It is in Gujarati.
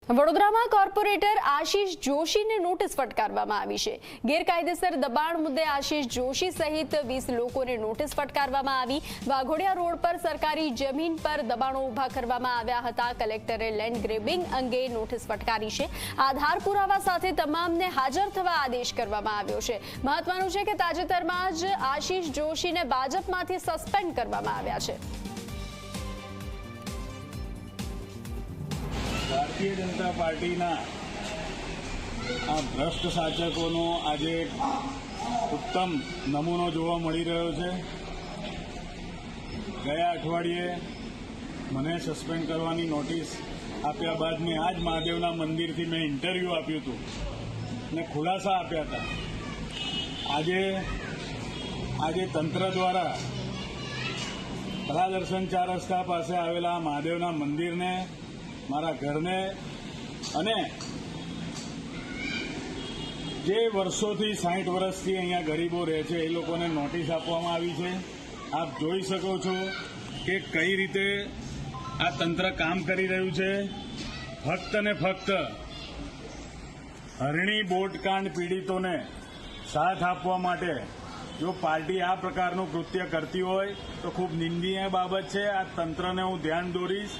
વડોદરામાં કોર્પોરેટર આશિષ જોશીને નોટિસ ફટકારવામાં આવી છે। ગેરકાયદેસર દબાણ મુદ્દે આશિષ જોશી સહિત 20 લોકોને નોટિસ ફટકારવામાં આવી। વાઘોડિયા રોડ પર સરકારી જમીન પર દબાણો ઊભા કરવામાં આવ્યા હતા। કલેક્ટરે લેન્ડ ગ્રેબિંગ અંગે નોટિસ ફટકારી છે। આધાર પુરાવા સાથે તમામને હાજર થવા આદેશ કરવામાં આવ્યો છે। મહત્વનું છે કે તાજેતરમાં જ આશિષ જોશીને ભાજપમાંથી સસ્પેન્ડ કરવામાં આવ્યા છે। ભારતીય જનતા પાર્ટીના આ ભ્રષ્ટ શાસકોનો આજે ઉત્તમ નમૂનો જોવા મળી રહ્યો છે। ગયા અઠવાડિયે મને સસ્પેન્ડ કરવાની નોટિસ આપ્યા બાદ મેં આજ મહાદેવના મંદિરથી મેં ઇન્ટરવ્યૂ આપ્યું હતું અને ખુલાસા આપ્યા હતા। આજે તંત્ર દ્વારા કલાદર્શન 4 રસ્તા પાસે આવેલા મહાદેવના મંદિરને, મારા ઘરને અને જે વર્ષોથી 60 વર્ષથી અહીંયા ગરીબો રહે છે એ લોકોને નોટિસ આપવામાં આવી છે। આપ જોઈ શકો છો કે કઈ રીતે આ તંત્ર કામ કરી રહ્યું છે। ફક્ત ને ફક્ત હરણી બોટકાંડ પીડિતોને સાથ આપવા માટે જો પાર્ટી આ પ્રકારનું કૃત્ય કરતી હોય તો ખૂબ નિંદનીય બાબત છે। આ તંત્રને હું ધ્યાન દોરીશ।